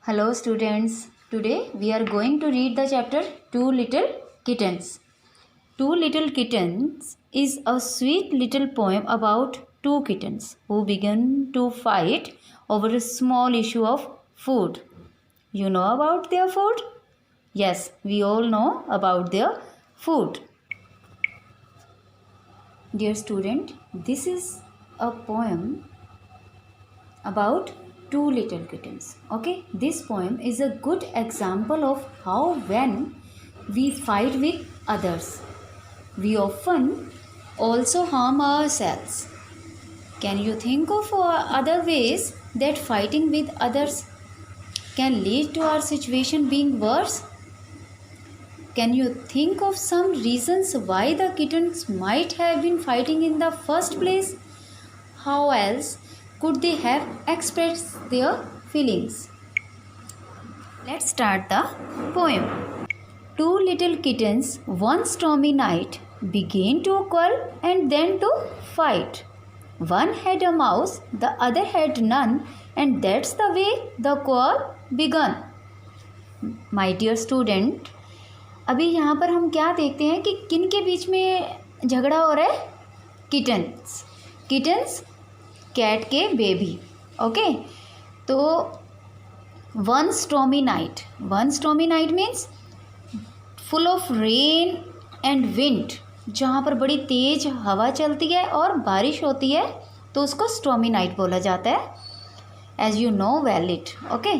Hello students, today we are going to read the chapter Two Little Kittens. Two Little Kittens is a sweet little poem about two kittens who began to fight over a small issue of food. You know about their food? Yes, we all know about their food. Dear student, this is a poem about two little kittens. Okay, this poem is a good example of how when we fight with others, we often also harm ourselves. Can you think of other ways that fighting with others can lead to our situation being worse? Can you think of some reasons why the kittens might have been fighting in the first place? How else could they have expressed their feelings? Let's start the poem. Two little kittens one stormy night began to quarrel and then to fight. One had a mouse, the other had none, and that's the way the quarrel began. My dear student, अभी यहाँ पर हम क्या देखते हैं कि किन के बीच में झगड़ा हो रहा है? किटन्स कैट के बेबी. ओके, तो one stormy night means full of rain and wind, जहाँ पर बड़ी तेज हवा चलती है और बारिश होती है, तो उसको स्टॉर्मी नाइट बोला जाता है, as you know well it. Okay,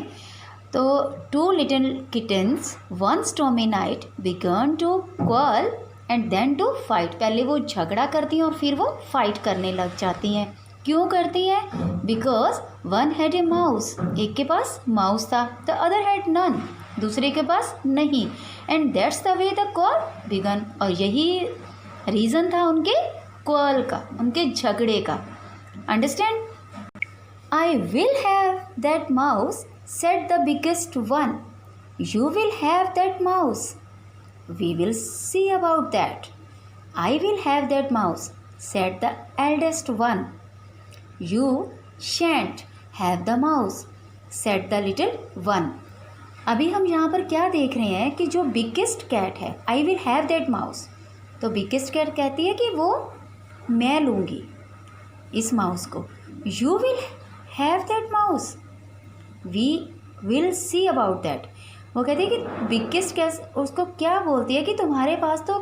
तो two little kittens one stormy night began to quarrel and then to fight. पहले वो झगड़ा करती हैं और फिर वो फाइट करने लग जाती हैं. क्यों करती हैं? Because one had a mouse, एक के पास माउस था, द अदर हैड नन, दूसरे के पास नहीं, and that's the way the quarrel began. और यही रीज़न था उनके क्वारल का, उनके झगड़े का. Understand? I will have that mouse said the biggest one. You will have that mouse. We will see about that. I will have that mouse, said the eldest one. You shan't have the mouse, said the little one. अभी हम यहाँ पर क्या देख रहे हैं कि जो बिगेस्ट कैट है, I will have that mouse, तो बिगेस्ट कैट कहती है कि वो मैं लूँगी इस माउस को. You will have that mouse. We will see about that. वो कहते हैं कि बिगेस्ट कैस उसको क्या बोलती है कि तुम्हारे पास तो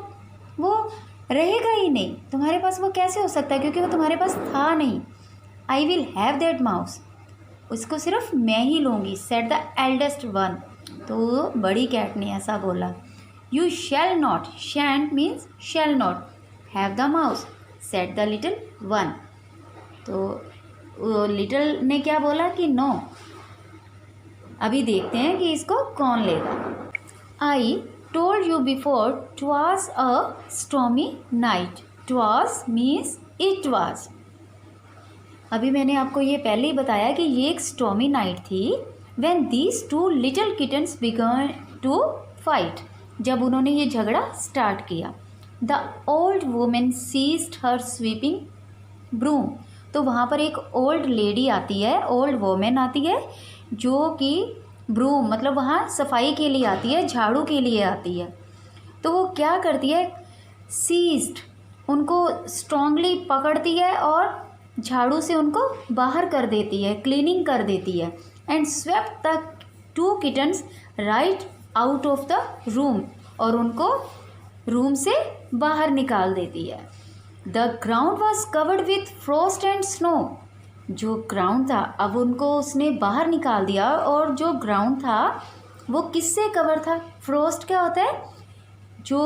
वो रहेगा ही नहीं, तुम्हारे पास वो कैसे हो सकता है, क्योंकि वो तुम्हारे पास था नहीं. I will have that mouse, उसको सिर्फ मैं ही लूँगी, सेड द एल्डेस्ट वन. तो बड़ी कैट ने ऐसा बोला. You shall not, shan't means shall not, have the mouse, said the little one. तो लिटिल ने क्या बोला कि नो. अभी देखते हैं कि इसको कौन लेगा. I told you before ट्वाज a stormy night. ट्वाज means it was. अभी मैंने आपको ये पहले ही बताया कि ये एक स्टॉर्मी नाइट थी. When these two little kittens began to fight, जब उन्होंने ये झगड़ा स्टार्ट किया. The old woman seized her sweeping broom. तो वहाँ पर एक ओल्ड लेडी आती है, ओल्ड वुमेन आती है, जो कि ब्रूम मतलब वहाँ सफाई के लिए आती है, झाड़ू के लिए आती है. तो वो क्या करती है? सीज्ड, उनको स्ट्रांगली पकड़ती है और झाड़ू से उनको बाहर कर देती है, क्लीनिंग कर देती है. And swept the two kittens right out of the room, और उनको रूम से बाहर निकाल देती है. The ground was covered with Frost and snow. जो ग्राउंड था, अब उनको उसने बाहर निकाल दिया, और जो ग्राउंड था वो किससे कवर था? फ्रोस्ट क्या होता है? जो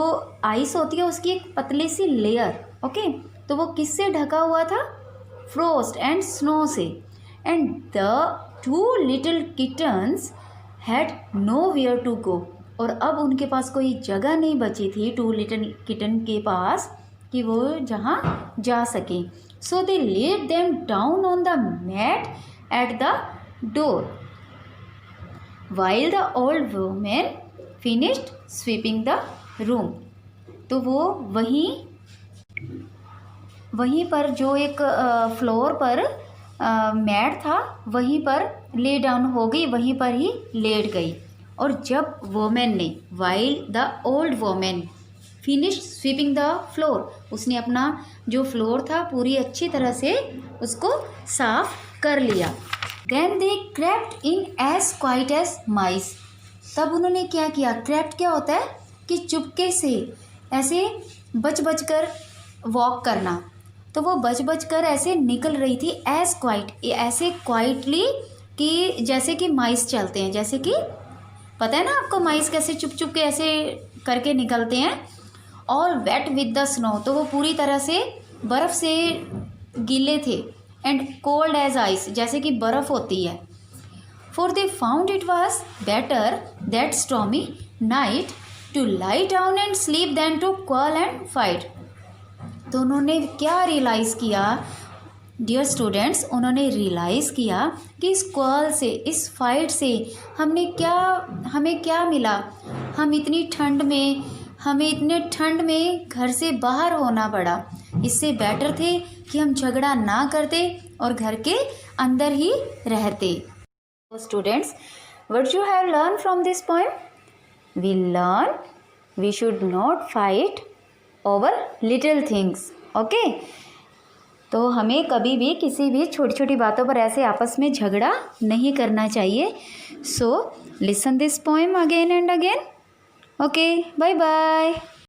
आइस होती है उसकी एक पतली सी लेयर. ओके, तो वो किससे ढका हुआ था? फ्रोस्ट एंड स्नो से. And the two little kittens had nowhere to go. और अब उनके पास कोई जगह नहीं बची थी टू लिटिल किटन के पास कि वो जहाँ जा सकें. So they laid them down on the mat at the door while the old woman finished sweeping the room. तो वो वहीं पर जो एक फ्लोर पर मैट था, वहीं पर ले डाउन हो गई, वहीं पर ही लेट गई। और जब वोमेन ने, while the old women finish sweeping the floor, उसने अपना जो फ्लोर था पूरी अच्छी तरह से उसको साफ कर लिया। Then they crept in as quiet as mice, तब उन्होंने क्या किया, क्रेप्ट क्या होता है कि चुपके से ऐसे बच बच कर वॉक करना, तो वो बच बच कर ऐसे निकल रही थी, एज क्वाइट, ऐसे क्वाइटली कि जैसे कि माइस चलते हैं, जैसे कि पता है ना आपको माइस कैसे चुप चुप के ऐसे करके निकलते हैं। All wet with the snow, तो वो पूरी तरह से बर्फ़ से गीले थे। एंड कोल्ड एज आइस, जैसे कि बर्फ़ होती है। For they found it was better that stormy night to lie down and sleep than to quarrel and fight. तो उन्होंने क्या रियलाइज़ किया डियर स्टूडेंट्स, उन्होंने रियलाइज़ किया कि इस क्वाल से, इस फाइट से हमें क्या मिला। हम इतनी ठंड में, हमें इतने ठंड में घर से बाहर होना पड़ा। इससे बेटर थे कि हम झगड़ा ना करते और घर के अंदर ही रहते। Students, what you have learn from this poem? We learn we should not fight over little things. Okay, तो हमें कभी भी किसी भी छोटी छोटी बातों पर ऐसे आपस में झगड़ा नहीं करना चाहिए। So listen this poem again and again. Okay, bye bye.